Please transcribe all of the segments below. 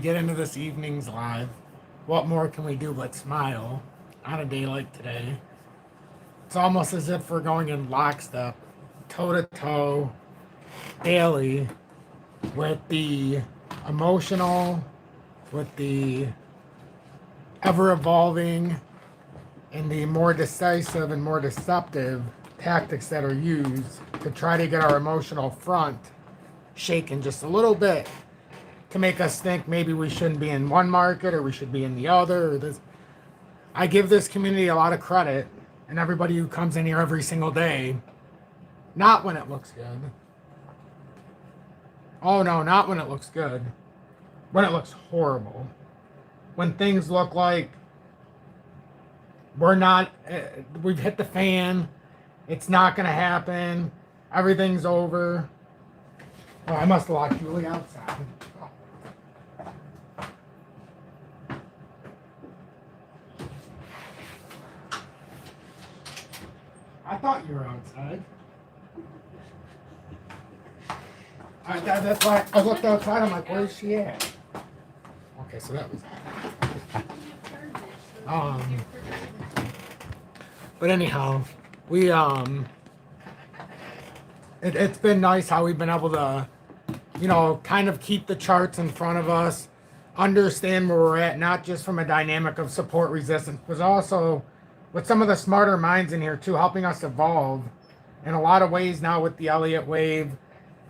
get into this evening's live. What more can we do but smile on a day like today? It's almost as if we're going in lockstep, toe to toe, daily, with the emotional, with the ever evolving, and the more decisive and more deceptive tactics that are used to try to get our emotional front shaken just a little bit to make us think maybe we shouldn't be in one market or we should be in the other. Or this. I give this community a lot of credit and everybody who comes in here every single day, not when it looks good. Oh no, not when it looks good. When it looks horrible. When things look like we're not, we've hit the fan, it's not going to happen, everything's over. Oh, I must have locked Julie outside. I thought you were outside. That's why I looked outside. I'm like, where's she at? Okay, so that was. But anyhow, we it's been nice how we've been able to, kind of keep the charts in front of us, understand where we're at, not just from a dynamic of support resistance, but also with some of the smarter minds in here too, helping us evolve in a lot of ways now with the Elliott wave.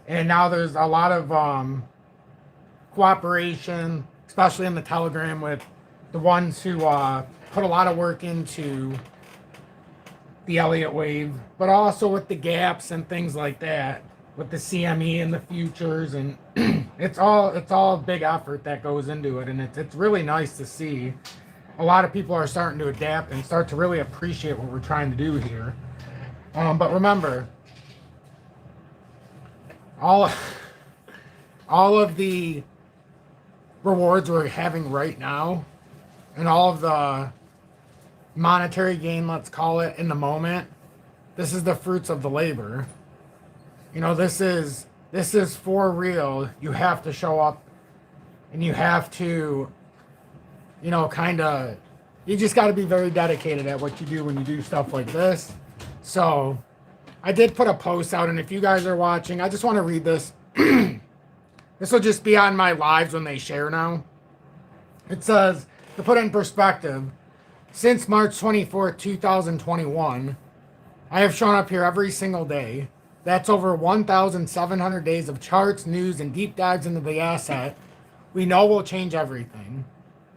And now there's a lot of cooperation, especially in the Telegram, with the ones who put a lot of work into the Elliott wave, but also with the gaps and things like that, with the CME and the futures, and it's all a big effort that goes into it, and it's really nice to see. A lot of people are starting to adapt and start to really appreciate what we're trying to do here. But remember, all of the rewards we're having right now, and all of the monetary gain, let's call it, in the moment, this is the fruits of the labor. This is for real. You have to show up, and you have to, you just got to be very dedicated at what you do when you do stuff like this. So I did put a post out, and if you guys are watching, I just want to read this. This will just be on my lives when they share now. It says, to put it in perspective, since March 24th, 2021, I have shown up here every single day. That's over 1,700 days of charts, news, and deep dives into the asset we know will change everything.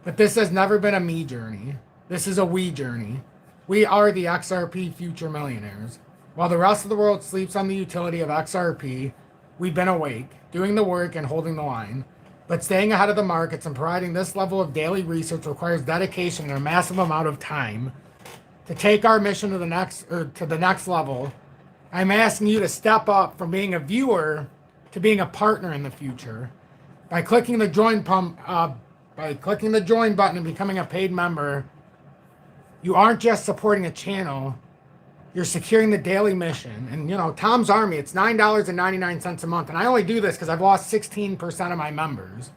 But this has never been a me journey. This is a we journey. We are the XRP Future Millionaires. While the rest of the world sleeps on the utility of XRP, we've been awake, doing the work and holding the line. But staying ahead of the markets and providing this level of daily research requires dedication and a massive amount of time. To take our mission to the next level, I'm asking you to step up from being a viewer to being a partner in the future. By clicking the join button and becoming a paid member, you aren't just supporting a channel, you're securing the daily mission. And Tom's Army, it's $9.99 a month. And I only do this because I've lost 16% of my members.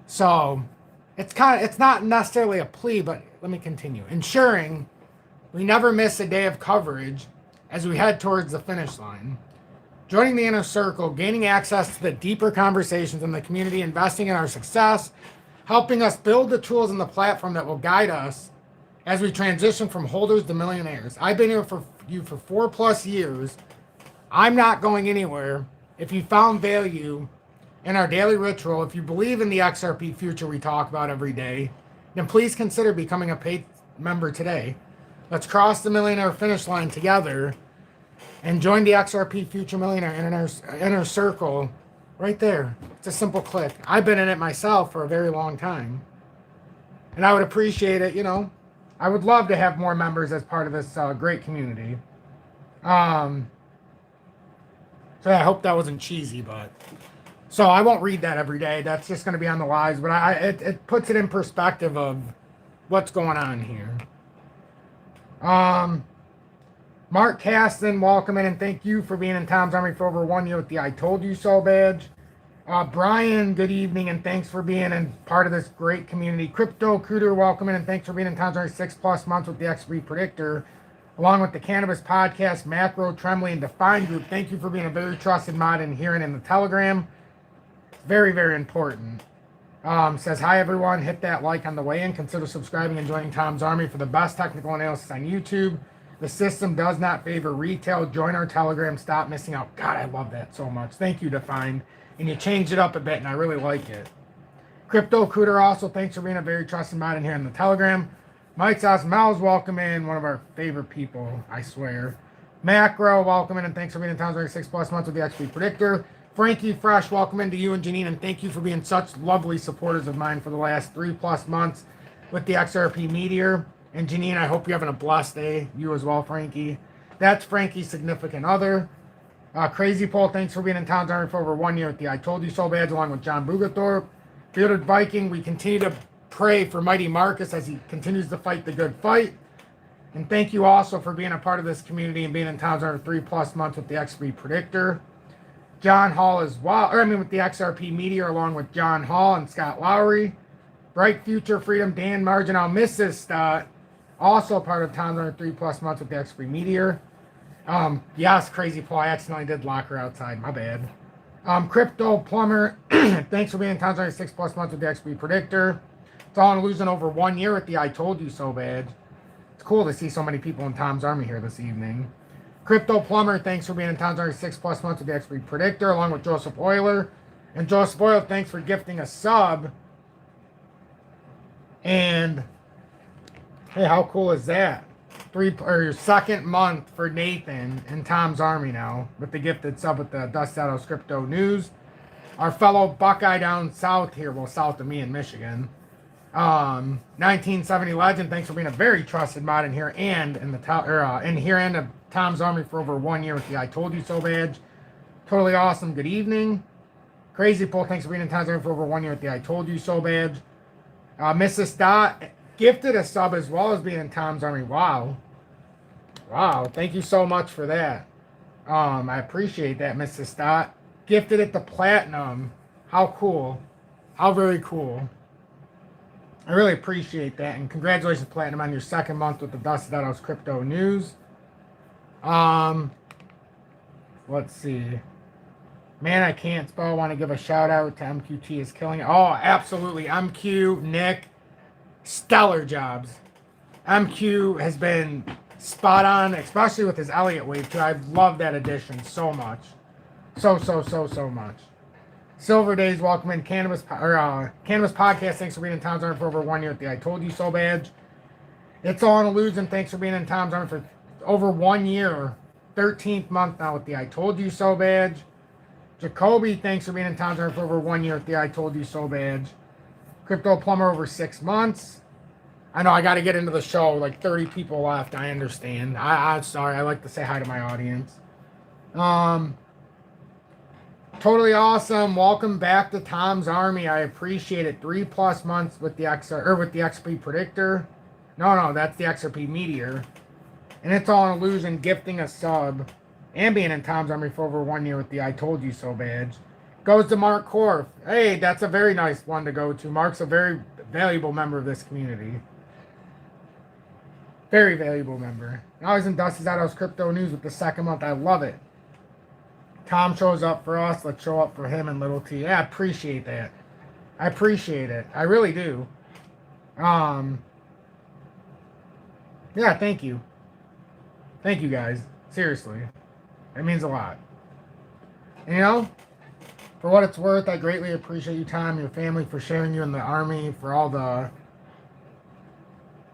So it's not necessarily a plea, but let me continue. Ensuring we never miss a day of coverage as we head towards the finish line. Joining the inner circle, gaining access to the deeper conversations in the community, investing in our success, helping us build the tools and the platform that will guide us as we transition from holders to millionaires. I've been here for you for 4+ years. I'm not going anywhere. If you found value in our daily ritual, if you believe in the XRP future we talk about every day, then please consider becoming a paid member today. Let's cross the millionaire finish line together and join the XRP Future Millionaire inner circle right there. It's a simple click. I've been in it myself for a very long time. And I would appreciate it, I would love to have more members as part of this great community. So I hope that wasn't cheesy, but... So I won't read that every day. That's just going to be on the lives. But it puts it in perspective of what's going on here. Mark Caston, welcome in, and thank you for being in Tom's Army for over 1 year with the I Told You So badge. Brian, good evening, and thanks for being in part of this great community. Crypto Cooter, welcome in, and thanks for being in Tom's Army 6+ months with the XRP Predictor, along with the Cannabis Podcast, Macro, Trembly, and Define Group. Thank you for being a very trusted mod in here and in the Telegram. Very, very important. Says, hi, everyone. Hit that like on the way in. Consider subscribing and joining Tom's Army for the best technical analysis on YouTube. The system does not favor retail. Join our Telegram. Stop missing out. God, I love that so much. Thank you, Define. And you changed it up a bit, and I really like it. Crypto Cooter also, thanks for being a very trusted mod in here in the Telegram. Mike's House, Mel's welcome in, one of our favorite people, I swear. Macro, welcome in, and thanks for being in Tom's Army 6+ months with the XP Predictor. Frankie Fresh, welcome in to you and Janine, and thank you for being such lovely supporters of mine for the last 3+ months with the XRP Meteor. And Janine, I hope you're having a blessed day. You as well, Frankie. That's Frankie's significant other. Crazy Paul, thanks for being in Tom's Army for over 1 year with the I Told You So badge, along with John Bugathorpe. Bearded Viking, we continue to pray for Mighty Marcus as he continues to fight the good fight. And thank you also for being a part of this community and being in Tom's Army 3+ months with the XP Predictor. John Hall as well, with the XRP Meteor, along with John Hall and Scott Lowry. Bright Future Freedom, Dan Marginal, Mrs. Stott, also part of Tom's Army 3+ months with the XP Meteor. Yes, Crazy Paul, I accidentally did lock her outside, my bad. Crypto Plumber, thanks for being in Tom's Army 6+ months with the XP Predictor. It's all in losing over 1 year with the I Told You So badge. It's cool to see so many people in Tom's Army here this evening. Crypto Plumber, thanks for being in Tom's Army 6+ months with the XP Predictor, along with Joseph Euler. And Joseph Euler, thanks for gifting a sub. And, hey, how cool is that? Your second month for Nathan in Tom's Army now with the gifted sub with the Dust Shadows Crypto News. Our fellow Buckeye down south here, well, south of me in Michigan. 1970 Legend, thanks for being a very trusted mod in here and in the Tom's Army for over 1 year with the I Told You So badge. Totally awesome. Good evening. Crazy Paul, thanks for being in Tom's Army for over 1 year with the I Told You So badge. Mrs. Dot gifted a sub as well as being in Tom's Army. Wow. Thank you so much for that. I appreciate that, Mrs. Stott. Gifted it the platinum. How cool. How very cool. I really appreciate that. And congratulations, Platinum, on your second month with the Dust Shadows Crypto News. Let's see. Man, I can't spell. I want to give a shout out to MQT is killing it. Oh, absolutely. MQ, Nick. Stellar jobs. MQ has been spot on, especially with his Elliott wave too. I love that addition so much. So much. Silver Days, welcome in. Cannabis Podcast, thanks for being in Tom's Army for over 1 year with the I Told You So badge. It's all an illusion, thanks for being in Tom's Army for over 1 year. 13th month now with the I Told You So badge. Jacoby, thanks for being in Tom's Army for over 1 year with the I Told You So badge. Crypto Plumber over 6 months. I know I got to get into the show. Like 30 people left. I understand. I'm sorry. I like to say hi to my audience. Totally awesome. Welcome back to Tom's Army. I appreciate it. 3+ months with the XP Predictor. No, that's the XRP Meteor. And it's all an illusion. Gifting a sub and being in Tom's Army for over 1 year with the I Told You So badge. Goes to Mark Korf. Hey, that's a very nice one to go to. Mark's a very valuable member of this community. Very valuable member. Now he's in Dust Shadows Crypto News with the second month. I love it. Tom shows up for us. Let's show up for him and Little T. Yeah, I appreciate that. I appreciate it. I really do. Yeah, thank you. Thank you, guys. Seriously. It means a lot. And, you know, for what it's worth, I greatly appreciate you, Tom, your family, for sharing you in the Army, for all the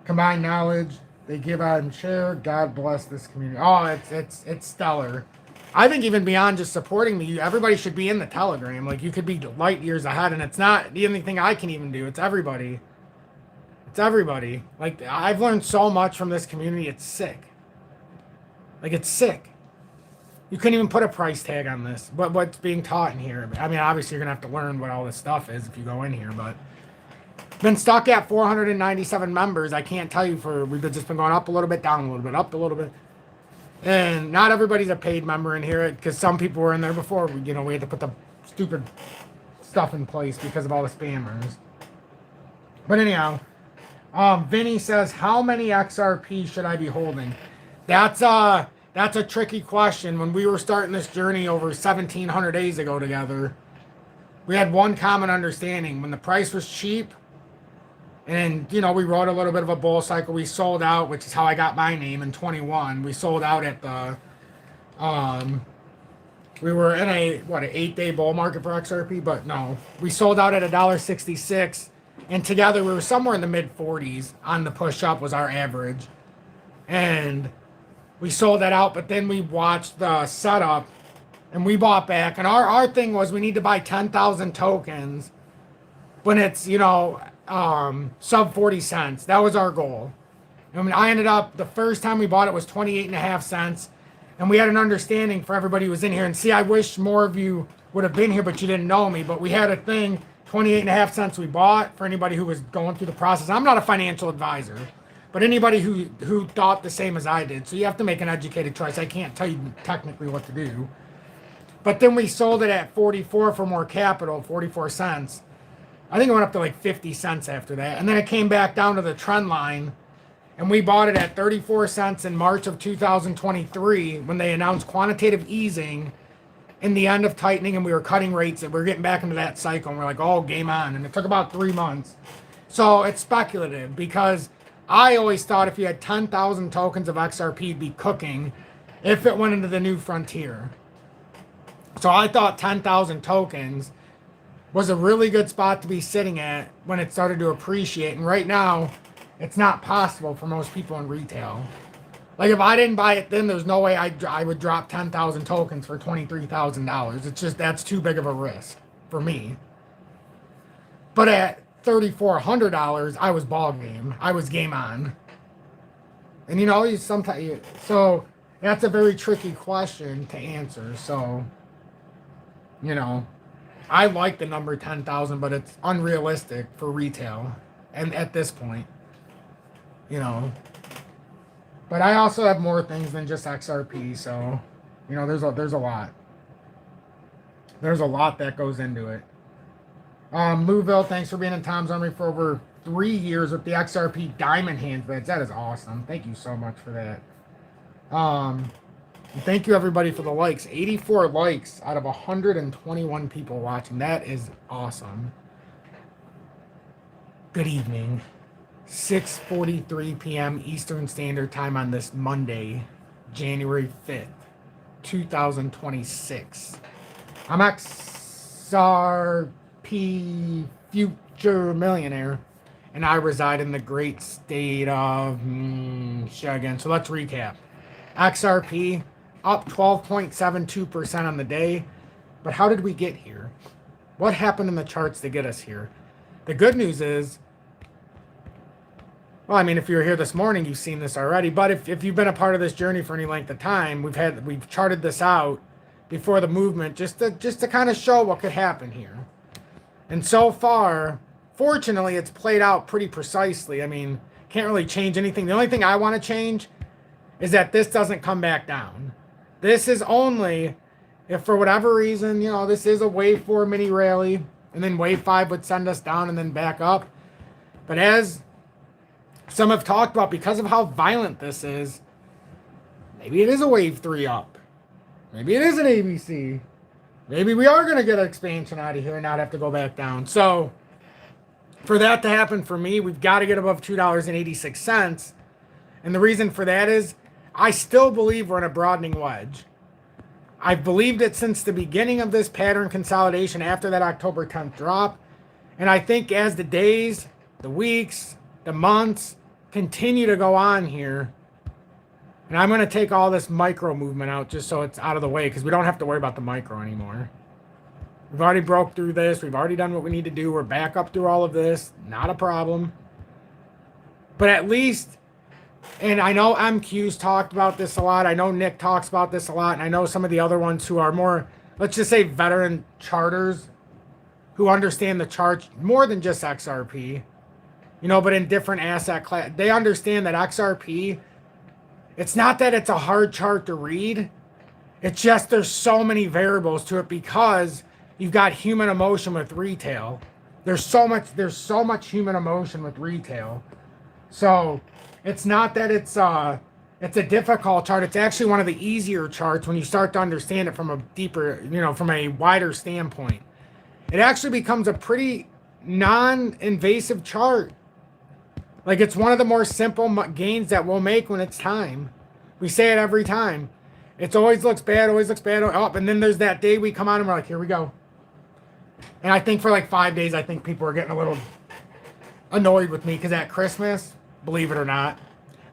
combined knowledge they give out and share. God bless this community. Oh, it's stellar. I think even beyond just supporting me, everybody should be in the Telegram. Like, you could be light years ahead, and it's not the only thing I can even do. It's everybody. It's everybody. Like, I've learned so much from this community. It's sick. Like, it's sick. You couldn't even put a price tag on this. What's being taught in here. I mean, obviously, you're going to have to learn what all this stuff is if you go in here, but been stuck at 497 members. I can't tell you we've just been going up a little bit, down a little bit, up a little bit. And not everybody's a paid member in here because some people were in there before. We had to put the stupid stuff in place because of all the spammers. But anyhow, Vinny says, how many XRP should I be holding? That's a tricky question. When we were starting this journey over 1,700 days ago together, we had one common understanding. When the price was cheap, and, you know, we rode a little bit of a bull cycle, we sold out, which is how I got my name in 21. We sold out at the, we were in an 8-day bull market for XRP, but no. We sold out at $1.66, and together we were somewhere in the mid-40s on the push-up was our average. And we sold that out, but then we watched the setup, and we bought back. And our thing was we need to buy 10,000 tokens when it's, you know, sub 40 cents. That was our goal. I mean, I ended up, the first time we bought it was 28.5 cents. And we had an understanding for everybody who was in here. And see, I wish more of you would have been here, but you didn't know me. But we had a thing, 28.5 cents we bought for anybody who was going through the process. I'm not a financial advisor, but anybody who thought the same as I did. So you have to make an educated choice. I can't tell you technically what to do. But then we sold it at 44 for more capital, 44 cents. I think it went up to like 50 cents after that. And then it came back down to the trend line. And we bought it at 34 cents in March of 2023 when they announced quantitative easing in the end of tightening, and we were cutting rates, and we were getting back into that cycle. And we're like, oh, game on. And it took about 3 months. So it's speculative because I always thought if you had 10,000 tokens of XRP, you'd be cooking if it went into the new frontier. So I thought 10,000 tokens was a really good spot to be sitting at when it started to appreciate. And right now, it's not possible for most people in retail. Like if I didn't buy it then, there's no way I would drop 10,000 tokens for $23,000. It's just, that's too big of a risk for me. But at $3,400, I was ball game. I was game on. And you know, so that's a very tricky question to answer. So, you know, I like the number 10,000, but it's unrealistic for retail. And at this point, you know, but I also have more things than just XRP. So, you know, there's a lot. There's a lot that goes into it. Louisville, thanks for being in Tom's Army for over 3 years with the XRP Diamond Hands badge. That is awesome. Thank you so much for that. Thank you everybody for the likes. 84 likes out of 121 people watching. That is awesome. Good evening. 6:43 p.m. Eastern Standard Time on this Monday, January 5th, 2026. I'm XRP Future Millionaire, and I reside in the great state of Michigan. So let's recap. XRP up 12.72% on the day. But how did we get here? What happened in the charts to get us here? The good news is, well, I mean, if you were here this morning, you've seen this already. But if you've been a part of this journey for any length of time, we've charted this out before the movement just to kind of show what could happen here. And so far, fortunately, it's played out pretty precisely. I mean, can't really change anything. The only thing I want to change is that this doesn't come back down. This is only if for whatever reason, you know, this is a wave 4 mini rally, and then wave 5 would send us down and then back up. But as some have talked about, because of how violent this is, maybe it is a wave 3 up. Maybe it is an ABC. Maybe we are going to get an expansion out of here and not have to go back down. So for that to happen for me, we've got to get above $2.86. And the reason for that is I still believe we're in a broadening wedge. I've believed it since the beginning of this pattern consolidation after that October 10th drop. And I think as the days, the weeks, the months continue to go on here, and I'm going to take all this micro movement out just so it's out of the way because we don't have to worry about the micro anymore. We've already broke through this. We've already done what we need to do. We're back up through all of this. Not a problem. But at least, and I know MQ's talked about this a lot. I know Nick talks about this a lot. And I know some of the other ones who are more, let's just say, veteran charters who understand the charts more than just XRP. You know, but in different asset class, they understand that XRP, it's not that it's a hard chart to read. It's just there's so many variables to it because You've got human emotion with retail. There's so much human emotion with retail. So it's not that it's a difficult chart. It's actually one of the easier charts when you start to understand it from a deeper, from a wider standpoint. It actually becomes a pretty non-invasive chart. Like, it's one of the more simple gains that we'll make when it's time. We say it every time. It always looks bad, oh, and then there's that day we come on and we're like, here we go. And I think for like 5 days, I think people are getting a little annoyed with me because at Christmas, believe it or not,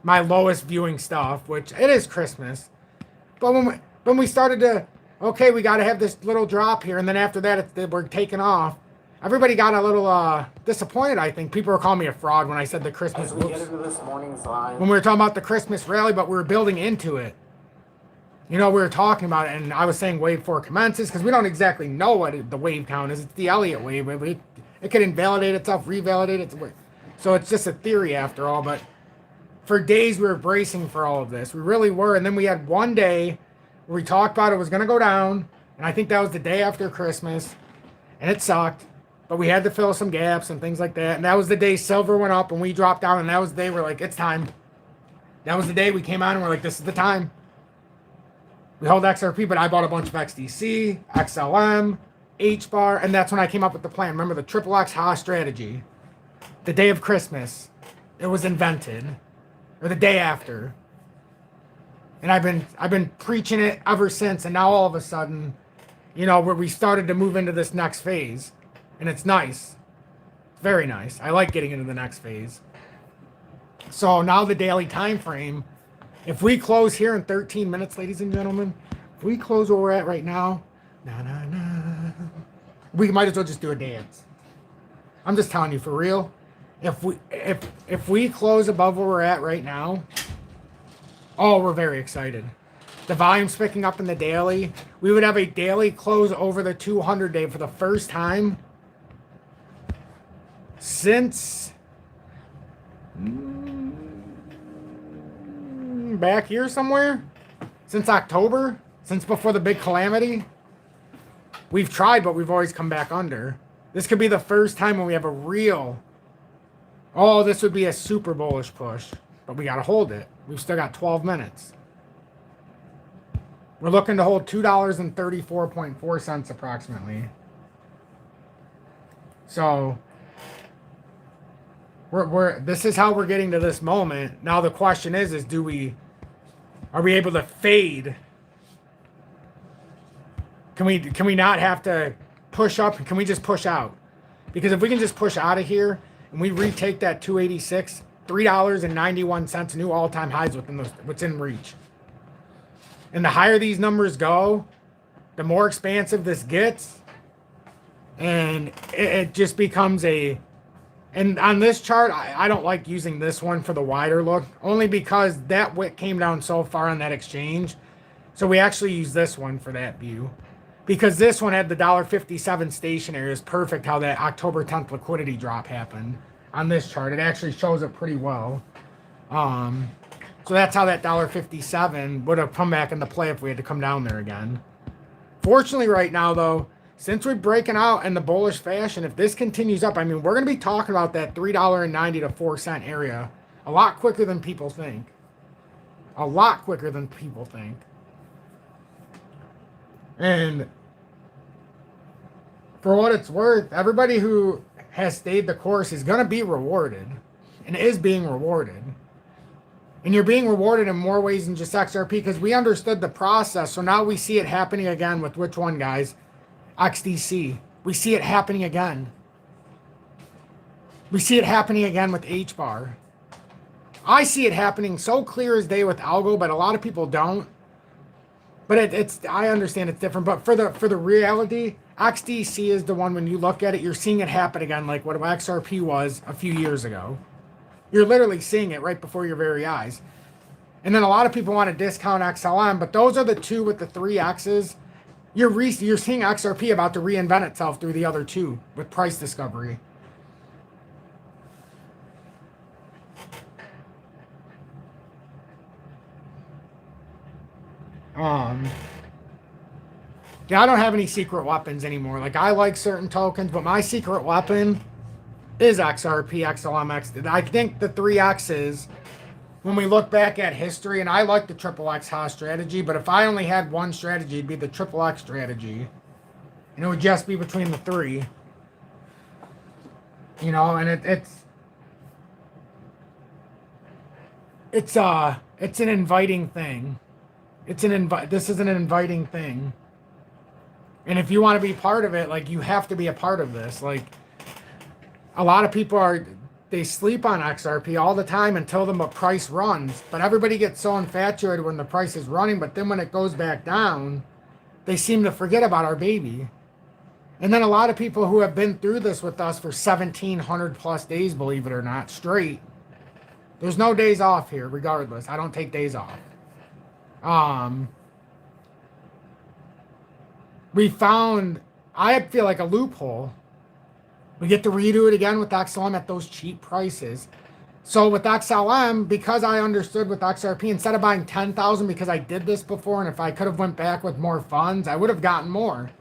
my lowest viewing stuff, which it is Christmas, but when we started to, okay, we got to have this little drop here, and then after that, we're taking off. Everybody got a little disappointed, I think. People were calling me a fraud when I said the Christmas. As we get into this morning's live. When we were talking about the Christmas rally, but we were building into it. We were talking about it, and I was saying wave 4 commences because we don't exactly know what the wave count is. It's the Elliott wave. It could invalidate itself, revalidate it. So it's just a theory after all. But for days, we were bracing for all of this. We really were. And then we had one day where we talked about it was going to go down. And I think that was the day after Christmas. And it sucked. But we had to fill some gaps and things like that. And that was the day silver went up and we dropped down. And that was the day we're like, it's time. That was the day we came out and we're like, this is the time. We held XRP, but I bought a bunch of XDC, XLM, HBAR, and that's when I came up with the plan. Remember the triple X HA strategy? The day of Christmas, it was invented, or the day after. And I've been preaching it ever since. And now all of a sudden, where we started to move into this next phase, and it's nice. It's very nice. I like getting into the next phase. So now the daily time frame. If we close here in 13 minutes, ladies and gentlemen, if we close where we're at right now, we might as well just do a dance. I'm just telling you for real. If we close above where we're at right now, oh, we're very excited. The volume's picking up in the daily. We would have a daily close over the 200 day for the first time since back here somewhere, since October, since before the big calamity. We've tried, but we've always come back under. This could be the first time when we have a real, this would be a super bullish push, but we got to hold it. We've still got 12 minutes. We're looking to hold $2.34.4 approximately. So this is how we're getting to this moment. Now the question is are we able to fade? Can we not have to push up? Can we just push out? Because if we can just push out of here and we retake that 286, $3.91 new all-time highs what's in reach. And the higher these numbers go, the more expansive this gets. And it just becomes and on this chart, I don't like using this one for the wider look, only because that wick came down so far on that exchange. So we actually use this one for that view. Because this one had the $1.57 stationary. It's perfect how that October 10th liquidity drop happened on this chart. It actually shows it pretty well. So that's how that $1.57 would have come back into play if we had to come down there again. Fortunately right now, though, since we're breaking out in the bullish fashion, if this continues up, we're going to be talking about that $3.90 to 4 cent area a lot quicker than people think. A lot quicker than people think. And for what it's worth, everybody who has stayed the course is going to be rewarded and is being rewarded. And you're being rewarded in more ways than just XRP because we understood the process. So now we see it happening again with which one, guys? XDC. We see it happening again. We see it happening again with HBAR. I see it happening so clear as day with ALGO, but a lot of people don't. But I understand it's different. But for the reality, XDC is the one when you look at it, you're seeing it happen again like what XRP was a few years ago. You're literally seeing it right before your very eyes. And then a lot of people want to discount XLM, but those are the two with the 3 X's. You're seeing XRP about to reinvent itself through the other two with price discovery. Yeah, I don't have any secret weapons anymore. Like, I like certain tokens, but my secret weapon is XRP, XLMX. I think the 3Xs, when we look back at history, and I like the triple X HOS strategy, but if I only had one strategy, it'd be the triple X strategy. And it would just be between the three. You know, and it's an inviting thing. This is an inviting thing. And if you want to be part of it, like, you have to be a part of this. Like, a lot of people they sleep on XRP all the time until the price runs. But everybody gets so infatuated when the price is running, but then when it goes back down, they seem to forget about our baby. And then a lot of people who have been through this with us for 1,700 plus days, believe it or not, straight. There's no days off here, regardless. I don't take days off. We found, I feel like, a loophole. We get to redo it again with XLM at those cheap prices. So with XLM, because I understood with XRP, instead of buying 10,000, because I did this before, and if I could have went back with more funds, I would have gotten more.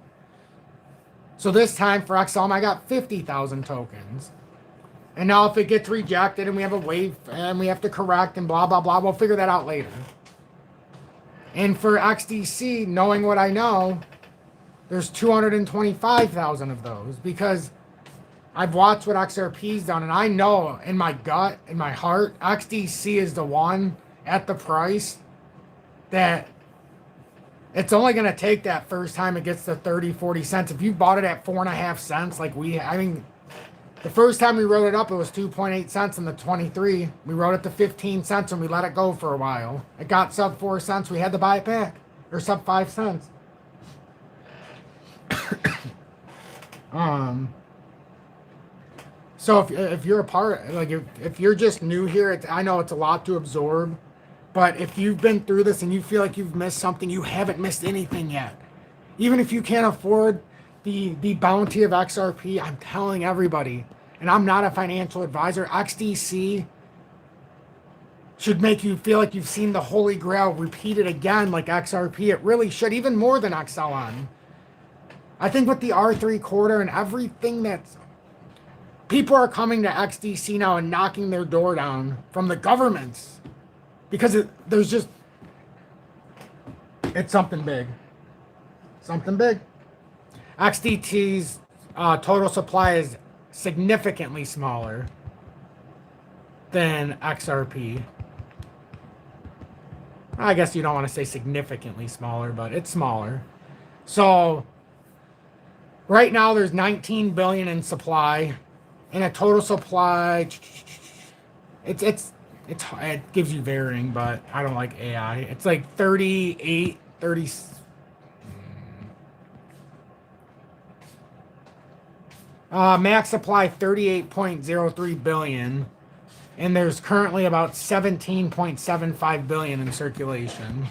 So this time for XLM, I got 50,000 tokens. And now if it gets rejected and we have a wave and we have to correct and blah, blah, blah, we'll figure that out later. And for XDC, knowing what I know, there's 225,000 of those, because I've watched what XRP's done, and I know in my gut, in my heart, XDC is the one at the price that it's only going to take that first time it gets to 30, 40 cents. If you bought it at 4.5 cents, like the first time we wrote it up, it was 2.8 cents in the 23. We wrote it to 15 cents and we let it go for a while. It got sub 4 cents. We had to buy it back, or sub 5 cents. So if you're a part, like, if you're just new here, I know it's a lot to absorb, but if you've been through this and you feel like you've missed something, you haven't missed anything yet. Even if you can't afford the bounty of XRP, I'm telling everybody, and I'm not a financial advisor, XDC should make you feel like you've seen the Holy Grail repeated again like XRP. It really should, even more than XLM. I think with the R3 quarter and everything people are coming to XDC now and knocking their door down from the governments, because it's something big. Something big. XDT's total supply is significantly smaller than XRP. I guess you don't want to say significantly smaller, but it's smaller. So right now there's 19 billion in supply. And a total supply, it gives you varying, but I don't like AI. It's like 38, 30. Max supply 38.03 billion. And there's currently about 17.75 billion in circulation.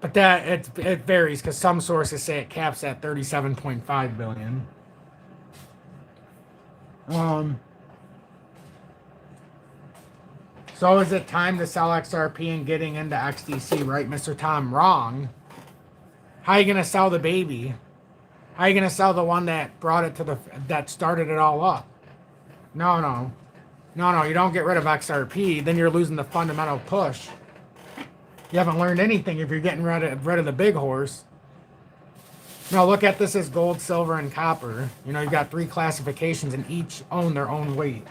But it varies, because some sources say it caps at 37.5 billion. So is it time to sell XRP and getting into XDC, right, Mr. Tom? Wrong. How are you gonna sell the baby? How are you gonna sell the one that brought it that started it all up? No. You don't get rid of XRP, then you're losing the fundamental push. You haven't learned anything if you're getting rid of the big horse. No, look at this as gold, silver, and copper. You know, you've got 3 classifications and each own their own weight.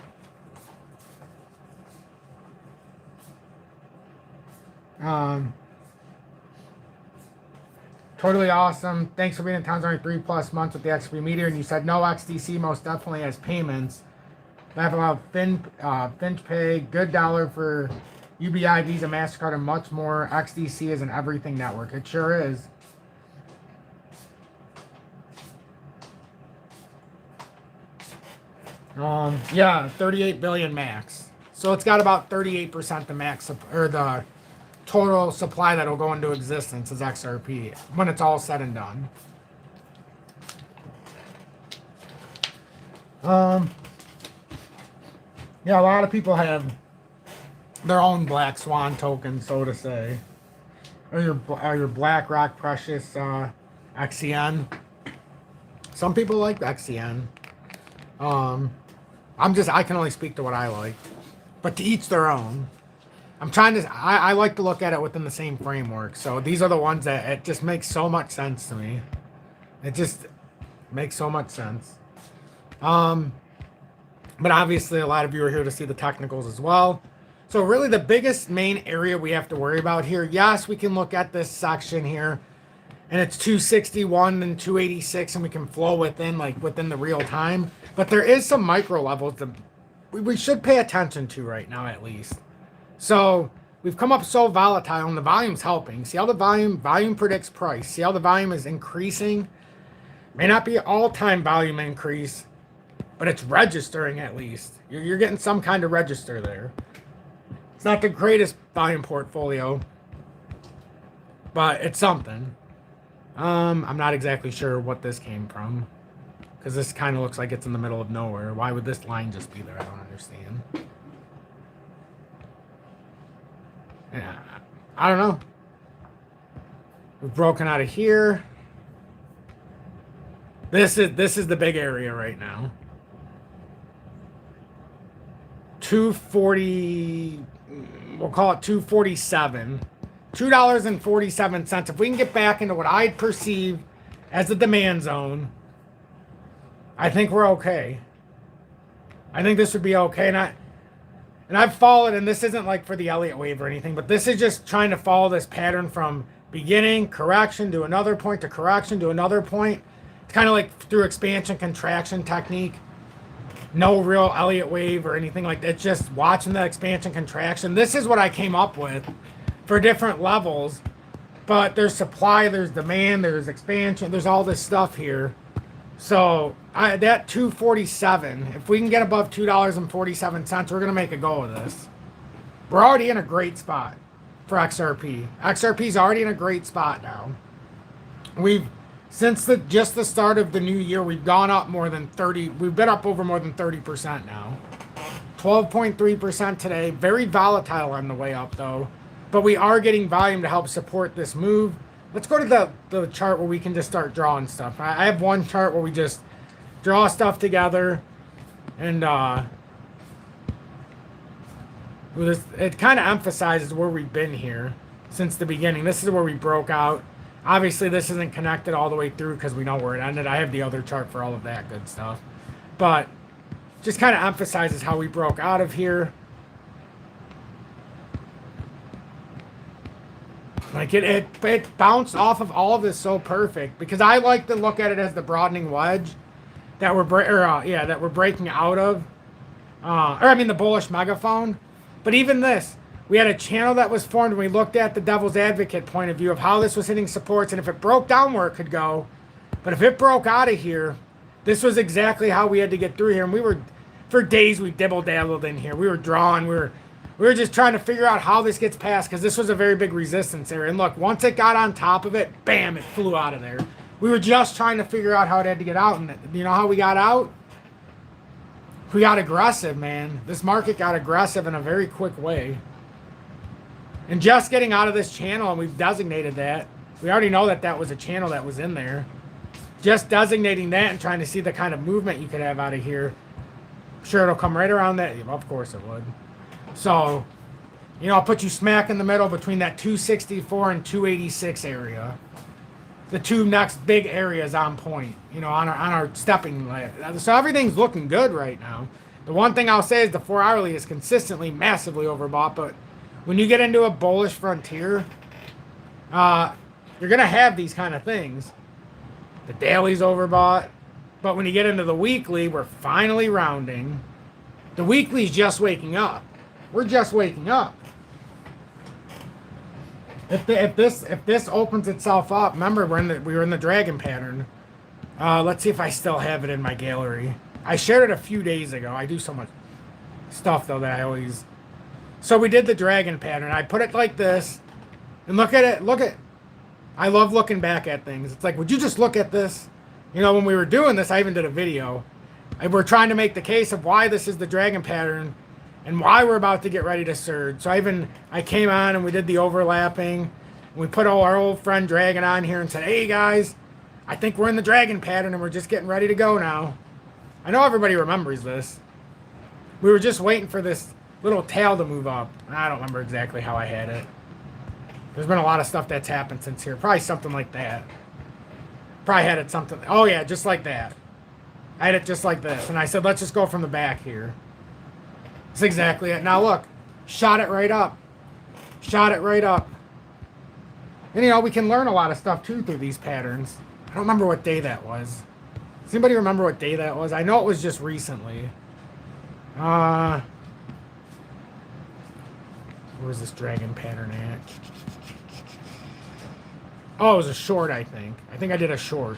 Totally awesome. Thanks for being in town. Only 3+ months with the XP meter, and you said no, XDC most definitely has payments. Laugh about Finch Pay, good dollar for UBI, Visa, MasterCard, and much more. XDC is an everything network. It sure is. Yeah, 38 billion max. So it's got about 38% the max, or the total supply that'll go into existence is XRP when it's all said and done. Yeah, a lot of people have their own black swan token, so to say. or your BlackRock Precious XCN. Some people like XCN. I can only speak to what I like, but to each their own. I like to look at it within the same framework. So these are the ones that it just makes so much sense to me. It just makes so much sense. But obviously a lot of you are here to see the technicals as well. So really the biggest main area we have to worry about here, yes, we can look at this section here and it's 261 and 286 and we can flow within the real time. But there is some micro levels that we should pay attention to right now at least. So we've come up so volatile and the volume's helping. See how the volume predicts price. See how the volume is increasing. May not be an all-time volume increase, but it's registering at least. You're getting some kind of register there. It's not the greatest volume portfolio, but it's something. I'm not exactly sure what this came from, because this kind of looks like it's in the middle of nowhere. Why would this line just be there? I don't understand. Yeah, I don't know. We've broken out of here. This is the big area right now. 240, we'll call it 247. $2.47. If we can get back into what I'd perceive as the demand zone, I think we're okay. I think this would be okay. And I've followed, and this isn't like for the Elliott wave or anything, but this is just trying to follow this pattern from beginning, correction to another point, to correction to another point. It's kind of like through expansion, contraction technique. No real Elliott wave or anything like that. It's just watching the expansion, contraction. This is what I came up with for different levels. But there's supply, there's demand, there's expansion, there's all this stuff here. So that 247, if we can get above $2.47, we're going to make a go of this. We're already in a great spot for XRP. XRP's already in a great spot now. Since just the start of the new year, we've gone up more than 30. We've been up over more than 30% now. 12.3% today. Very volatile on the way up, though. But we are getting volume to help support this move. Let's go to the chart where we can just start drawing stuff. I have one chart where we just draw stuff together. And it kind of emphasizes where we've been here since the beginning. This is where we broke out. Obviously, this isn't connected all the way through because we know where it ended. I have the other chart for all of that good stuff. But just kind of emphasizes how we broke out of here. Like it bounced off of all of this so perfect because I like to look at it as the broadening wedge that we're breaking out of, the bullish megaphone. But even this, we had a channel that was formed and we looked at the devil's advocate point of view of how this was hitting supports and if it broke down where it could go. But if it broke out of here, this was exactly how we had to get through here. And for days we dibble-dabbled in here. We were drawing, we were just trying to figure out how this gets past because this was a very big resistance area. And look, once it got on top of it, bam, it flew out of there. We were just trying to figure out how it had to get out. And you know how we got out? We got aggressive, man. This market got aggressive in a very quick way. And just getting out of this channel, and we've designated that. We already know that was a channel that was in there. Just designating that and trying to see the kind of movement you could have out of here. Sure, it'll come right around that. Of course it would. So, I'll put you smack in the middle between that 264 and 286 area. The two next big areas on point, on our stepping line. So everything's looking good right now. The one thing I'll say is the 4 hourly is consistently massively overbought, but when you get into a bullish frontier, you're going to have these kind of things. The daily's overbought, but when you get into the weekly, we're finally rounding. The weekly's just waking up. We're just waking up. If this opens itself up, remember we were in the dragon pattern. Let's see if I still have it in my gallery. I shared it a few days ago. I do so much stuff though that I always. So we did the dragon pattern. I put it like this, and look at it. I love looking back at things. It's like, would you just look at this? When we were doing this, I even did a video. We're trying to make the case of why this is the dragon pattern and why we're about to get ready to surge. So I came on and we did the overlapping. We put our old friend Dragon on here and said, hey guys, I think we're in the Dragon pattern and we're just getting ready to go now. I know everybody remembers this. We were just waiting for this little tail to move up. I don't remember exactly how I had it. There's been a lot of stuff that's happened since here. Probably something like that. Probably had it something. Oh yeah, just like that. I had it just like this. And I said, let's just go from the back here. That's exactly it. Now look, shot it right up. Shot it right up. And you know, we can learn a lot of stuff too through these patterns. I don't remember what day that was. Does anybody remember what day that was? I know it was just recently. Where was this dragon pattern at? Oh, it was a short, I think. I think I did a short.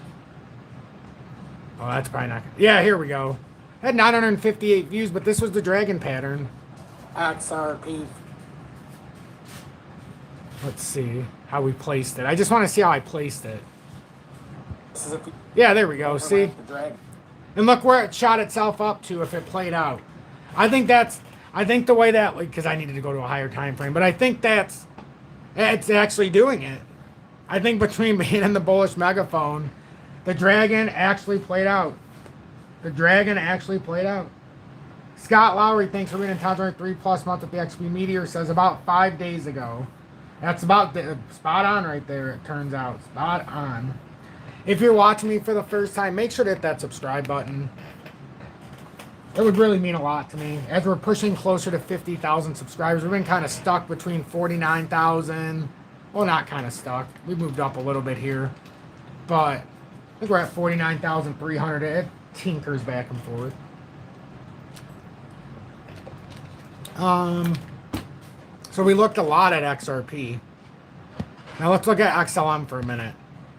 Oh, that's probably not good. Yeah, here we go. Had 958 views, but this was the dragon pattern. XRP. Let's see how we placed it. I just want to see how I placed it. This is a Yeah, there we go. See? the dragon. And look where it shot itself up to if it played out. I think the way that, like, because I needed to go to a higher time frame, but I think it's actually doing it. I think between being in the bullish megaphone, the dragon actually played out. The dragon actually played out. Scott Lowry, thanks for being in town during 3+ months with the XP Meteor, says about 5 days ago. That's about spot on right there, it turns out. Spot on. If you're watching me for the first time, make sure to hit that subscribe button. It would really mean a lot to me. As we're pushing closer to 50,000 subscribers, we've been kind of stuck between 49,000. Well, not kind of stuck. We moved up a little bit here. But I think we're at 49,300. It tinkers back and forth. So we looked a lot at XRP. Now let's look at XLM for a minute.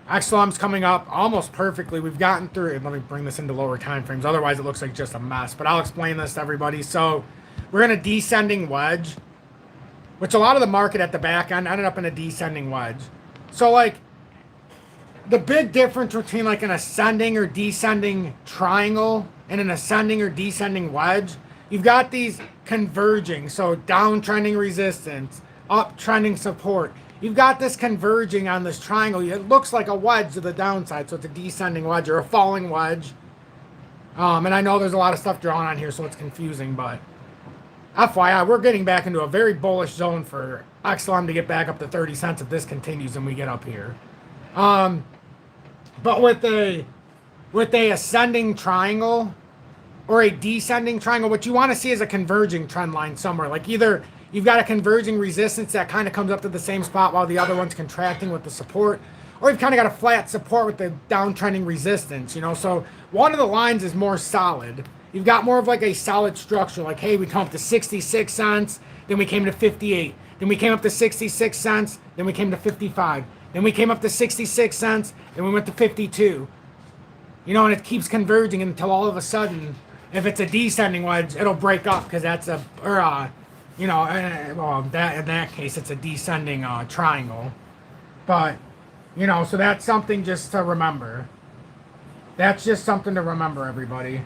XLM's coming up almost perfectly. We've gotten through it. Let me bring this into lower time frames. Otherwise, it looks like just a mess. But I'll explain this to everybody. So we're in a descending wedge, which a lot of the market at the back end ended up in a descending wedge. So, like, the big difference between, like, an ascending or descending triangle and an ascending or descending wedge, you've got these converging. So downtrending resistance, uptrending support. You've got this converging on this triangle. It looks like a wedge to the downside, so it's a descending wedge or a falling wedge. And I know there's a lot of stuff drawn on here, so it's confusing, but FYI, we're getting back into a very bullish zone for XLM to get back up to 30 cents if this continues and we get up here. But with a ascending triangle or a descending triangle, what you want to see is a converging trend line somewhere. Like either you've got a converging resistance that kind of comes up to the same spot while the other one's contracting with the support, or you've kind of got a flat support with the downtrending resistance, you know? So one of the lines is more solid. You've got more of like a solid structure, like, hey, we come up to 66 cents, then we came to 58, then we came up to 66 cents, then we came to 55, then we came up to 66 cents, then we went to 52. You know, and it keeps converging until all of a sudden, if it's a descending wedge, it'll break up because that's you know, well, in that case, it's a descending triangle. But, you know, so that's something just to remember. That's just something to remember, everybody.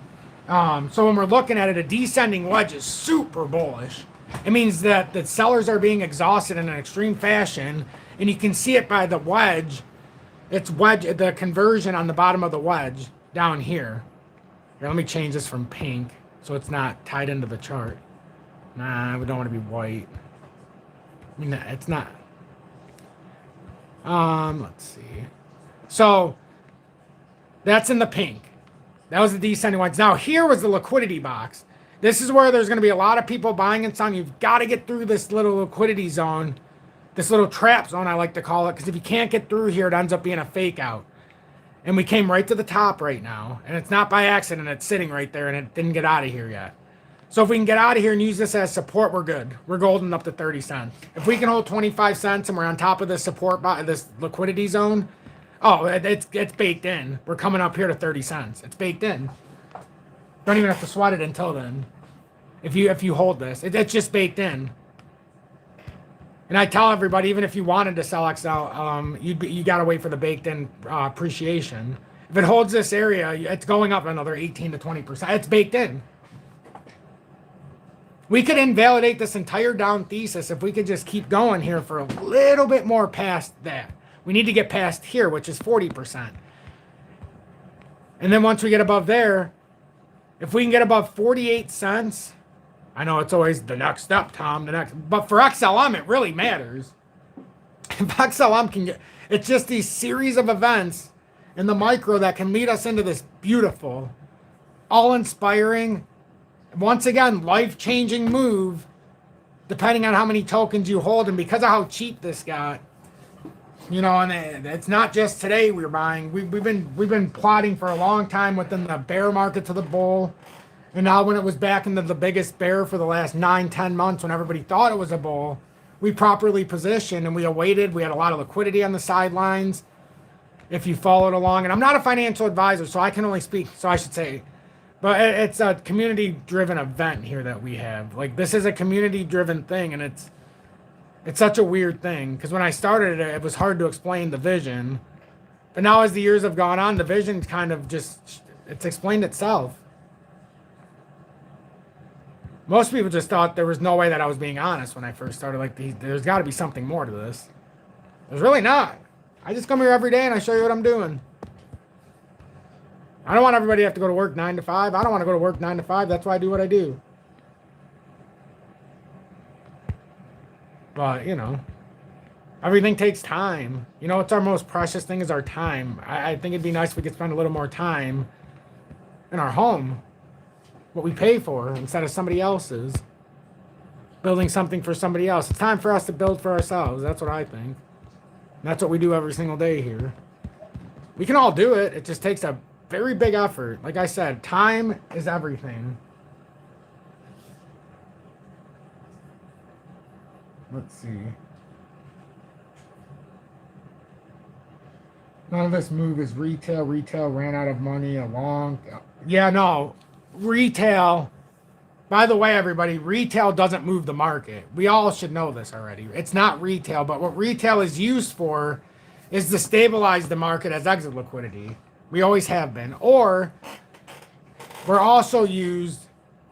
So when we're looking at it, a descending wedge is super bullish. It means that the sellers are being exhausted in an extreme fashion, and you can see it by the wedge. It's the conversion on the bottom of the wedge down here. Here, let me change this from pink so it's not tied into the chart. Nah, we don't want to be white. I mean, it's not. Let's see. So that's in the pink. That was the descending wedge. Now here was the liquidity box. This is where there's going to be a lot of people buying and selling. You've got to get through this little liquidity zone, this little trap zone, I like to call it, because if you can't get through here, it ends up being a fake out. And we came right to the top right now, and it's not by accident. It's sitting right there, and it didn't get out of here yet. So if we can get out of here and use this as support, we're good. We're golden up to 30 cents. If we can hold 25 cents and we're on top of this support, this liquidity zone, oh, it's baked in. We're coming up here to 30 cents. It's baked in. Don't even have to sweat it until then. If you hold this, it's just baked in. And I tell everybody, even if you wanted to sell XL, you got to wait for the baked in appreciation. If it holds this area, it's going up another 18 to 20%. It's baked in. We could invalidate this entire down thesis if we could just keep going here for a little bit more past that. We need to get past here, which is 40%. And then once we get above there, if we can get above 48 cents, I know it's always the next step, Tom, but for XLM, it really matters. If XLM can get, it's just these series of events in the micro that can lead us into this beautiful, all-inspiring, once again, life-changing move, depending on how many tokens you hold, and because of how cheap this got, you know, and it's not just today we're buying. We've been plotting for a long time within the bear market to the bull, and now when it was back into the biggest bear for the last 9-10 months, when everybody thought it was a bull, we properly positioned and we awaited. We had a lot of liquidity on the sidelines. If you followed along, and I'm not a financial advisor, so I can only speak. So I should say. But it's a community-driven event here that we have. Like, this is a community-driven thing, and it's such a weird thing. Because when I started it, it was hard to explain the vision. But now as the years have gone on, the vision kind of just, it's explained itself. Most people just thought there was no way that I was being honest when I first started. Like, there's got to be something more to this. There's really not. I just come here every day and I show you what I'm doing. I don't want everybody to have to go to work 9 to 5. I don't want to go to work 9 to 5. That's why I do what I do. But, you know, everything takes time. You know, it's our most precious thing is our time. I think it'd be nice if we could spend a little more time in our home, what we pay for, instead of somebody else's. Building something for somebody else. It's time for us to build for ourselves. That's what I think. And that's what we do every single day here. We can all do it. It just takes a very big effort. Like I said, time is everything. Let's see. None of this move is retail. Retail ran out of money a long... Yeah, no. Retail... By the way, everybody, retail doesn't move the market. We all should know this already. It's not retail, but what retail is used for is to stabilize the market as exit liquidity. We always have been. Or we're also used,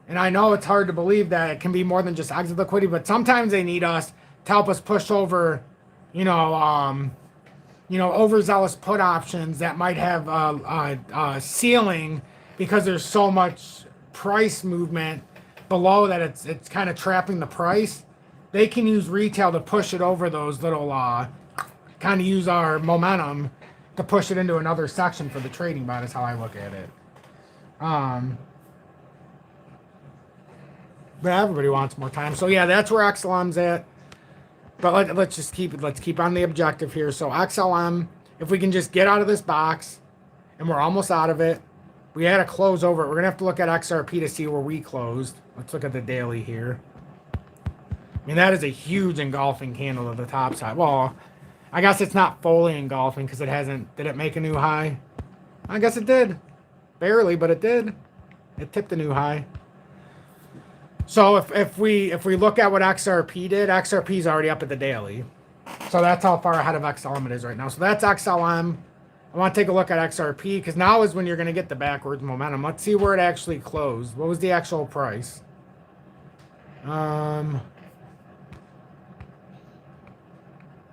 and I know it's hard to believe that it can be more than just exit liquidity, but sometimes they need us to help us push over, overzealous put options that might have a ceiling because there's so much price movement below that it's kind of trapping the price. They can use retail to push it over those little, kind of use our momentum to push it into another section for the trading bot is how I look at it. But everybody wants more time. So yeah, that's where XLM's at. But let's keep on the objective here. So XLM, if we can just get out of this box, and we're almost out of it. We had to close over it. We're going to have to look at XRP to see where we closed. Let's look at the daily here. I mean, that is a huge engulfing candle to the top side. Well, I guess it's not fully engulfing because it hasn't... Did it make a new high? I guess it did. Barely, but it did. It tipped a new high. So if we look at what XRP did, XRP is already up at the daily. So that's how far ahead of XLM it is right now. So that's XLM. I want to take a look at XRP because now is when you're going to get the backwards momentum. Let's see where it actually closed. What was the actual price?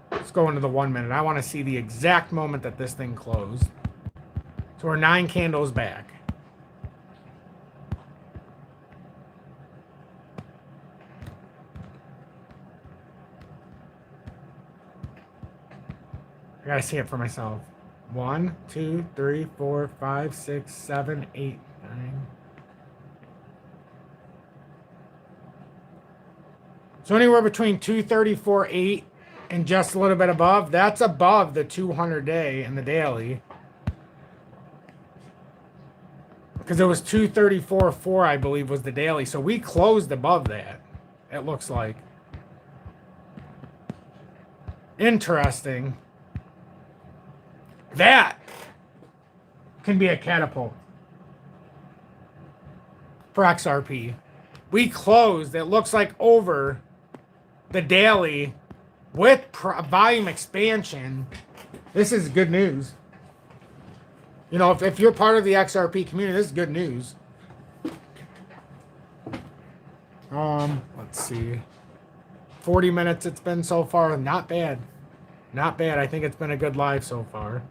Let's go into the 1 minute. I want to see the exact moment that this thing closed. So we're 9 candles back. I gotta see it for myself. 1, 2, 3, 4, 5, 6, 7, 8, 9. So anywhere between 234.8 and just a little bit above. That's above the 200-day and the daily. Because it was 234.4, I believe, was the daily. So we closed above that, it looks like. Interesting. That can be a catapult for XRP. We closed, it looks like, over the daily with volume expansion. This is good news. You know, if you're part of the XRP community, this is good news. Let's see. 40 minutes it's been so far. Not bad. Not bad. I think it's been a good live so far.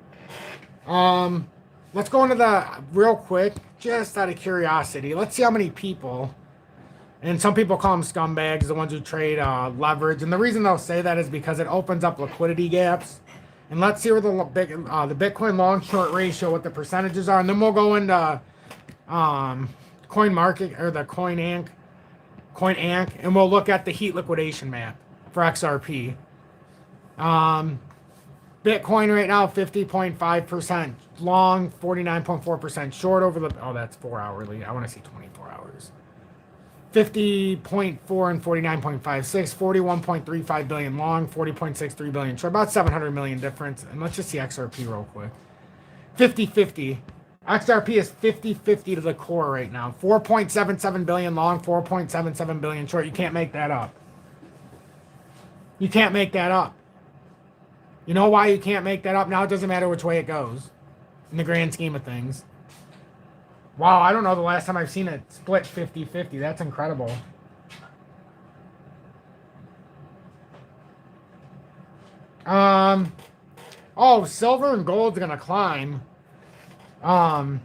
Let's go into the real quick, just out of curiosity. Let's see how many people, and some people call them scumbags, the ones who trade leverage. And the reason they'll say that is because it opens up liquidity gaps. And let's see where the Bitcoin long short ratio, what the percentages are, and then we'll go into coin market or the coin ank, and we'll look at the heat liquidation map for XRP. Bitcoin right now 50.5% long, 49.4% short over the, oh, that's 4 hourly. I want to see 24 hours. 50.4 and 49.56, 41.35 billion long, 40.63 billion short, about 700 million difference. And let's just see XRP real quick. 50-50. XRP is 50-50 to the core right now. 4.77 billion long, 4.77 billion short. You can't make that up. You can't make that up. You know why you can't make that up? Now it doesn't matter which way it goes in the grand scheme of things. Wow, I don't know the last time I've seen it split 50-50. That's incredible. Oh, silver and gold's gonna climb. But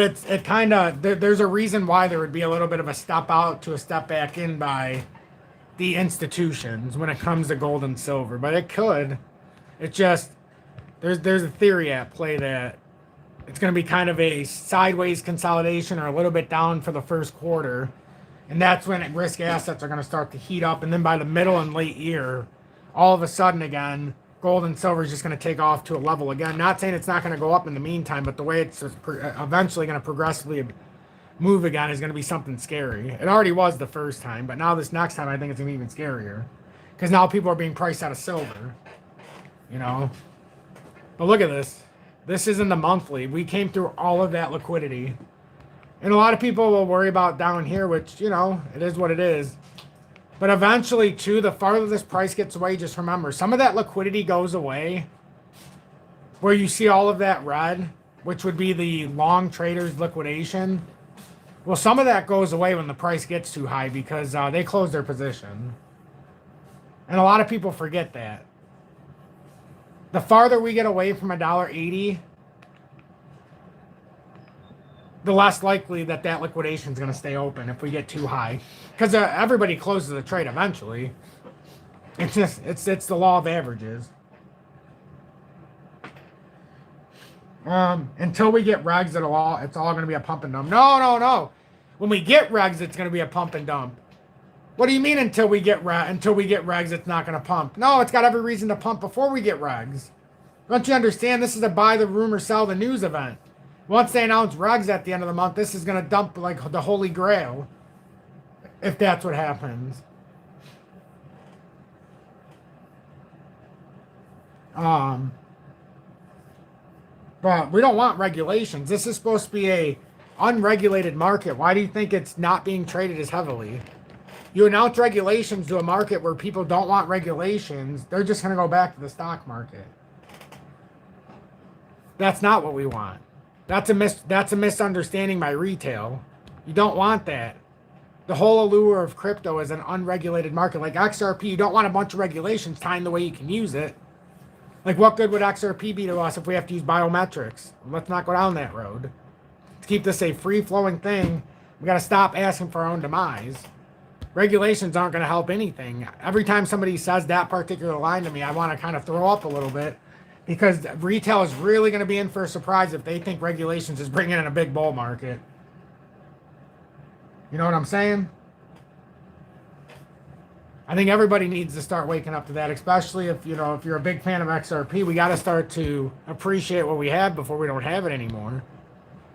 it kind of, there's a reason why there would be a little bit of a step out to a step back in by the institutions when it comes to gold and silver. But it could. It just, there's a theory at play that it's going to be kind of a sideways consolidation or a little bit down for the first quarter. And that's when risk assets are going to start to heat up. And then by the middle and late year, all of a sudden again, gold and silver is just going to take off to a level again. Not saying it's not going to go up in the meantime, but the way it's eventually going to progressively move again is going to be something scary. It already was the first time, but now this next time I think it's going to be even scarier. Because now people are being priced out of silver. You know? But look at this. This isn't the monthly. We came through all of that liquidity. And a lot of people will worry about down here, which, you know, it is what it is. But eventually, too, the farther this price gets away, just remember, some of that liquidity goes away. Where you see all of that red, which would be the long traders liquidation. Well, some of that goes away when the price gets too high because they close their position. And a lot of people forget that. The farther we get away from $1.80, the less likely that liquidation is going to stay open if we get too high. Because everybody closes the trade eventually. It's just, it's the law of averages. Until we get regs, it's all going to be a pump and dump. No. When we get regs, it's going to be a pump and dump. What do you mean until we get regs, it's not going to pump? No, it's got every reason to pump before we get regs. Don't you understand? This is a buy the rumor, sell the news event. Once they announce regs at the end of the month, this is going to dump like the Holy Grail. If that's what happens. But we don't want regulations. This is supposed to be a unregulated market. Why do you think it's not being traded as heavily? You announce regulations to a market where people don't want regulations, they're just going to go back to the stock market. That's not what we want. That's a misunderstanding by retail. You don't want that. The whole allure of crypto is an unregulated market. Like XRP, you don't want a bunch of regulations tying the way you can use it. Like, what good would XRP be to us if we have to use biometrics? Let's not go down that road. To keep this a free-flowing thing, we got to stop asking for our own demise. Regulations aren't going to help anything. Every time somebody says that particular line to me, I want to kind of throw up a little bit because retail is really going to be in for a surprise if they think regulations is bringing in a big bull market. You know what I'm saying? I think everybody needs to start waking up to that, especially if you're a big fan of XRP. We got to start to appreciate what we have before we don't have it anymore.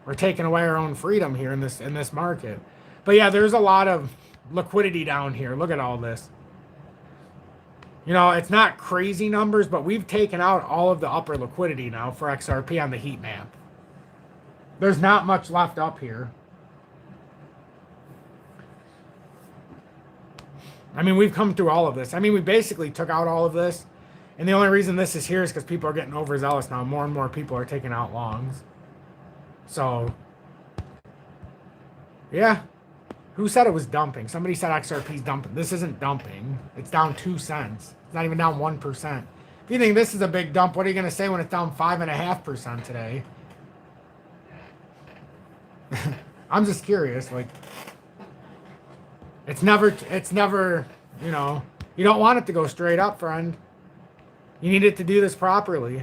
We're taking away our own freedom here in this market. But yeah, there's a lot of liquidity down here. Look at all this. You know, it's not crazy numbers, but we've taken out all of the upper liquidity now for XRP on the heat map. There's not much left up here. I mean, we've come through all of this. I mean, we basically took out all of this. And the only reason this is here is because people are getting overzealous now. More and more people are taking out longs. So, yeah. Who said it was dumping? Somebody said XRP's dumping. This isn't dumping. It's down 2 cents. It's not even down 1%. If you think this is a big dump, what are you going to say when it's down 5.5% today? I'm just curious. Like, it's never, you know, you don't want it to go straight up, friend. You need it to do this properly.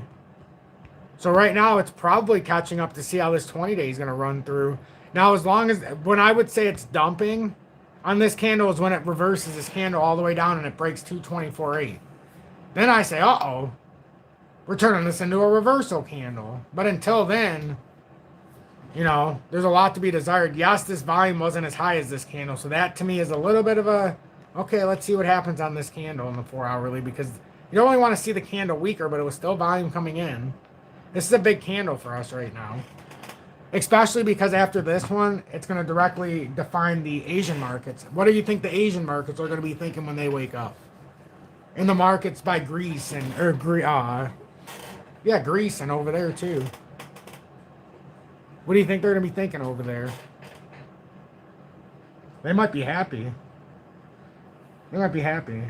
So right now, it's probably catching up to see how this 20-day is going to run through. Now, as long as, when I would say it's dumping on this candle is when it reverses this candle all the way down and it breaks 224.8. Then I say, uh-oh, we're turning this into a reversal candle. But until then, you know, there's a lot to be desired. Yes, this volume wasn't as high as this candle. So that to me is a little bit of a, okay, let's see what happens on this candle in the 4-hourly, because you don't only want to see the candle weaker, but it was still volume coming in. This is a big candle for us right now. Especially because after this one, it's going to directly define the Asian markets. What do you think the Asian markets are going to be thinking when they wake up? In the markets by Greece and, Greece and over there too. What do you think they're going to be thinking over there? They might be happy. They might be happy.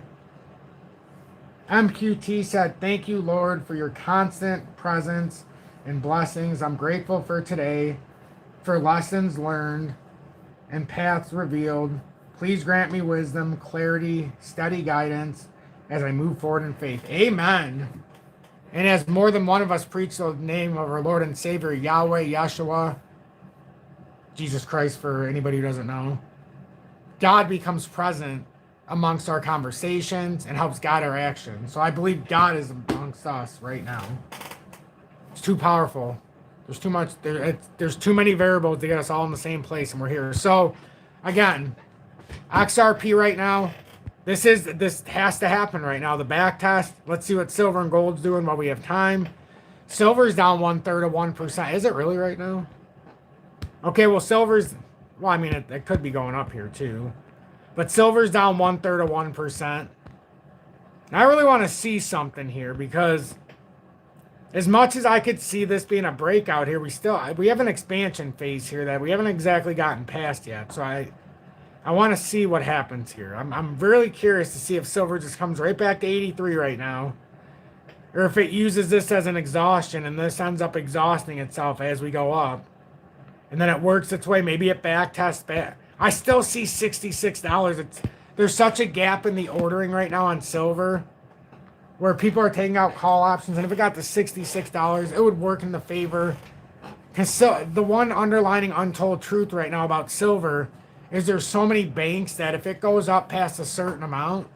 MQT said, thank you, Lord, for your constant presence and blessings. I'm grateful for today, for lessons learned and paths revealed. Please grant me wisdom, clarity, steady guidance as I move forward in faith. Amen. And as more than one of us preach the name of our Lord and Savior, Yahweh, Yeshua, Jesus Christ, for anybody who doesn't know, God becomes present amongst our conversations and helps guide our actions. So I believe God is amongst us right now. It's too powerful. There's too much. There's too many variables to get us all in the same place, and we're here. So, again, XRP right now. This has to happen right now. The back test. Let's see what silver and gold's doing while we have time. Silver's down 1/3 of 1%. Is it really right now? Okay. Well, silver's. Well, I mean, it could be going up here too, but silver's down 1/3 of 1%. And I really want to see something here because, as much as I could see this being a breakout here, we have an expansion phase here that we haven't exactly gotten past yet. So I want to see what happens here. I'm really curious to see if silver just comes right back to 83 right now, or if it uses this as an exhaustion and this ends up exhausting itself as we go up, and then it works its way. Maybe it back tests back. I still see $66. There's such a gap in the ordering right now on silver, where people are taking out call options, and if it got to $66, it would work in the favor. Because so, the one underlining untold truth right now about silver is there's so many banks that if it goes up past a certain amount,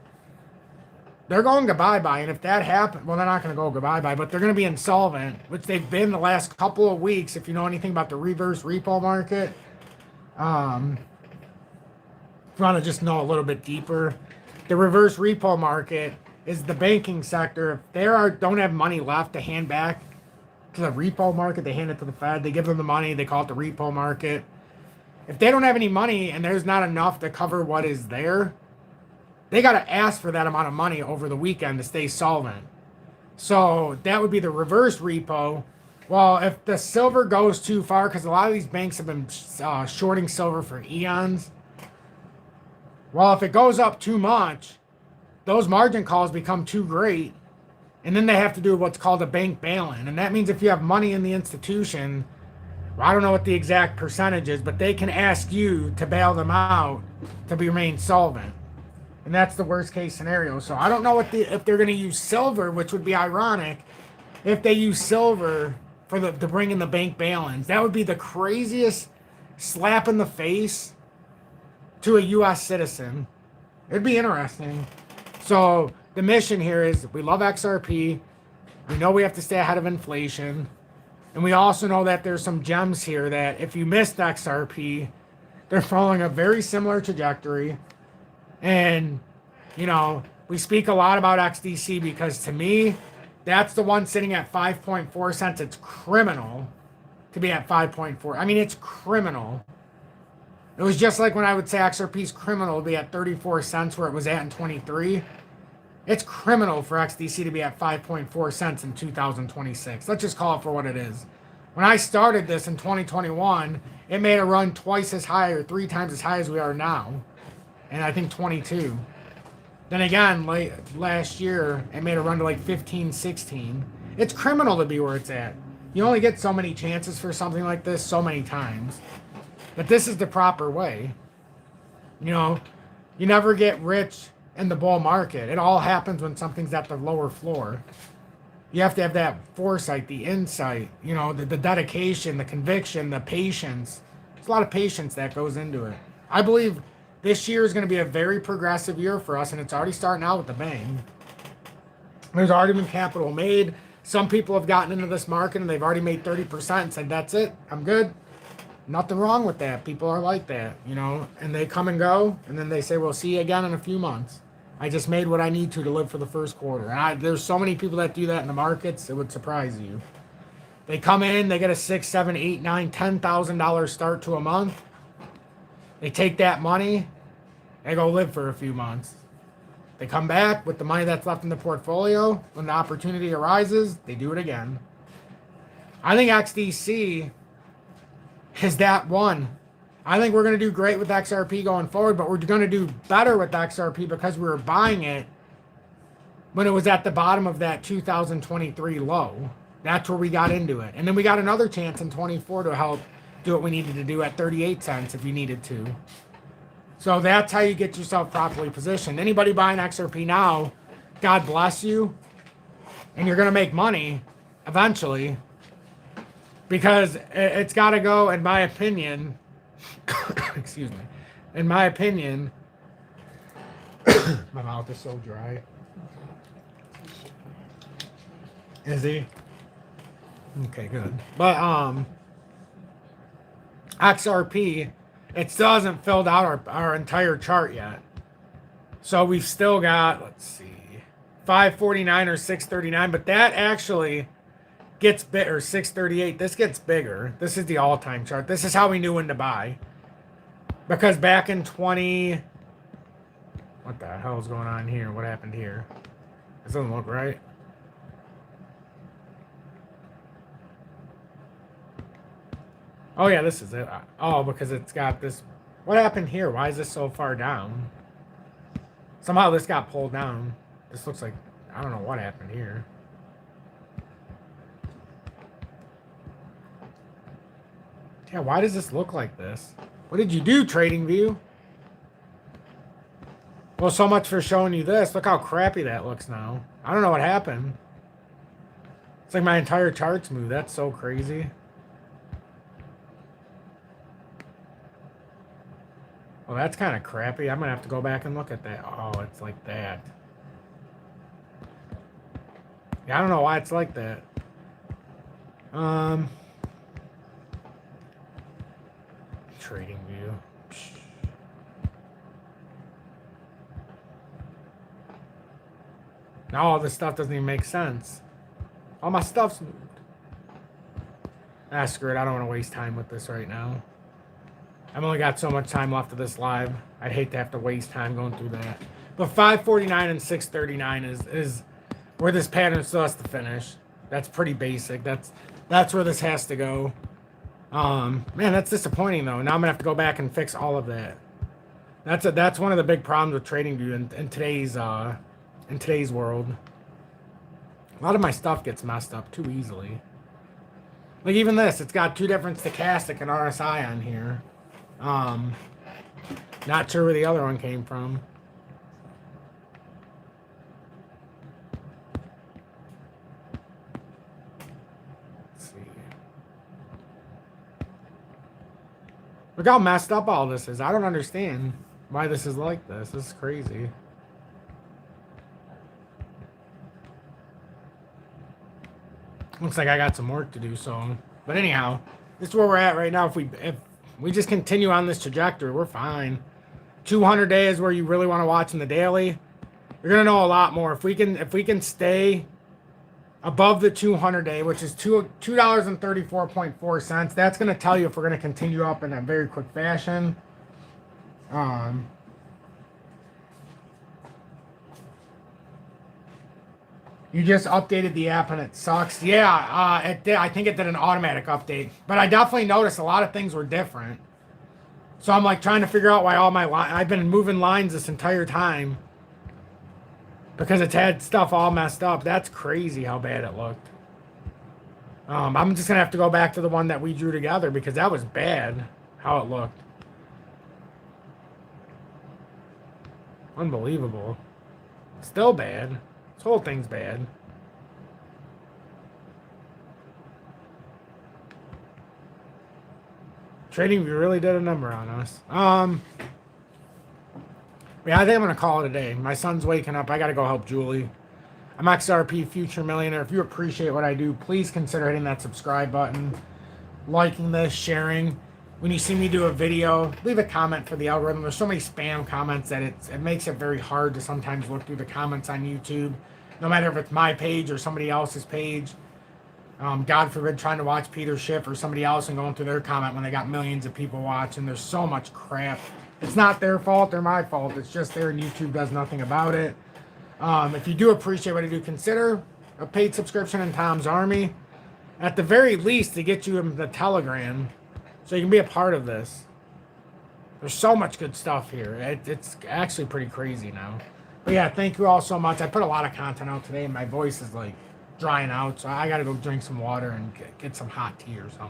they're going to bye-bye. And if that happens, well, they're not going to go bye-bye, but they're going to be insolvent, which they've been the last couple of weeks. If you know anything about the reverse repo market, if you want to just know a little bit deeper, the reverse repo market is the banking sector. If they don't have money left to hand back to the repo market, they hand it to the Fed. They give them the money. They call it the repo market. If they don't have any money and there's not enough to cover what is there, they got to ask for that amount of money over the weekend to stay solvent. So that would be the reverse repo. Well, if the silver goes too far, because a lot of these banks have been shorting silver for eons. Well, if it goes up too much, those margin calls become too great, and then they have to do what's called a bank bail-in. And that means if you have money in the institution, well, I don't know what the exact percentage is, but they can ask you to bail them out to remain solvent. And that's the worst case scenario. So I don't know if they're going to use silver, which would be ironic, if they use silver to bring in the bank bail-ins. That would be the craziest slap in the face to a U.S. citizen. It'd be interesting. So the mission here is we love XRP. We know we have to stay ahead of inflation. And we also know that there's some gems here that if you missed XRP, they're following a very similar trajectory. And, you know, we speak a lot about XDC because to me, that's the one sitting at 5.4 cents. It's criminal to be at 5.4. I mean, it's criminal. It was just like when I would say XRP's criminal to be at 34 cents where it was at in 23. It's criminal for XDC to be at 5.4 cents in 2026. Let's just call it for what it is. When I started this in 2021, it made a run twice as high or 3 times as high as we are now. And I think 22. Then again, last year, it made a run to like 15, 16. It's criminal to be where it's at. You only get so many chances for something like this so many times. But this is the proper way. You know, you never get rich in the bull market. It all happens when something's at the lower floor. You have to have that foresight, the insight, you know, the dedication, the conviction, the patience. There's a lot of patience that goes into it. I believe this year is going to be a very progressive year for us, and it's already starting out with a bang. There's already been capital made. Some people have gotten into this market and they've already made 30% and said, that's it, I'm good. Nothing wrong with that. People are like that, you know, and they come and go, and then they say, we'll see you again in a few months. I just made what I need to live for the first quarter. And there's so many people that do that in the markets, it would surprise you. They come in, they get a $6, $7, $8, $9, $10,000 start to a month. They take that money and go live for a few months. They come back with the money that's left in the portfolio. When the opportunity arises, they do it again. I think XDC is that one. I think we're going to do great with XRP going forward, but we're going to do better with XRP because we were buying it when it was at the bottom of that 2023 low. That's where we got into it. And then we got another chance in 24 to help do what we needed to do at 38 cents if you needed to. So that's how you get yourself properly positioned. Anybody buying XRP now, God bless you. And you're going to make money eventually. Because it's got to go, in my opinion, excuse me, in my opinion, my mouth is so dry. Is he? Okay, good. But XRP, it still hasn't filled out our entire chart yet. So we've still got, let's see, 549 or 639, but that actually gets big, or 638. This gets bigger. This is the all-time chart. This is how we knew when to buy. Because back in 20, what the hell is going on here? What happened here? This doesn't look right. Oh yeah, this is it. Oh, because it's got this. What happened here? Why is this so far down? Somehow this got pulled down. This looks like, I don't know what happened here. Yeah, why does this look like this? What did you do, TradingView? Well, so much for showing you this. Look how crappy that looks now. I don't know what happened. It's like my entire chart's moved. That's so crazy. Well, that's kind of crappy. I'm going to have to go back and look at that. Oh, it's like that. Yeah, I don't know why it's like that. TradingView. Now all this stuff doesn't even make sense. All my stuff's moved. Ah, screw it. I don't want to waste time with this right now. I've only got so much time left of this live. I'd hate to have to waste time going through that. But 549 and 639 is where this pattern still has to finish. That's pretty basic. That's where this has to go. Man, that's disappointing though. Now I'm gonna have to go back and fix all of that. That's one of the big problems with TradingView in today's world. A lot of my stuff gets messed up too easily. Like even this, it's got two different stochastic and RSI on here. Not sure where the other one came from. Let's see. Look how messed up all this is. I don't understand why this is like this. This is crazy. Looks like I got some work to do, so. But anyhow, this is where we're at right now. If we just continue on this trajectory, we're fine. 200 days where you really want to watch in the daily, you're gonna know a lot more. If we can stay above the 200 day, which is $2.34.4, that's gonna tell you if we're gonna continue up in a very quick fashion. You just updated the app and it sucks. Yeah, it did. I think it did an automatic update, but I definitely noticed a lot of things were different. So I'm like trying to figure out why all my I've been moving lines this entire time because it's had stuff all messed up. That's crazy how bad it looked. I'm just gonna have to go back to the one that we drew together because that was bad how it looked. Unbelievable. Still bad. This whole thing's bad. TradingView really did a number on us. Yeah, I think I'm gonna call it a day. My son's waking up. I gotta go help Julie. I'm XRP Future Millionaire. If you appreciate what I do, please consider hitting that subscribe button, liking this, sharing. When you see me do a video, leave a comment for the algorithm. There's so many spam comments that it makes it very hard to sometimes look through the comments on YouTube, no matter if it's my page or somebody else's page. God forbid trying to watch Peter Schiff or somebody else and going through their comment when they got millions of people watching. There's so much crap. It's not their fault or my fault. It's just there and YouTube does nothing about it. If you do appreciate what I do, consider a paid subscription in Tom's Army. At the very least, to get you in the Telegram so you can be a part of this. There's so much good stuff here. It's actually pretty crazy now. But yeah, thank you all so much. I put a lot of content out today and my voice is like drying out. So I got to go drink some water and get some hot tea or something.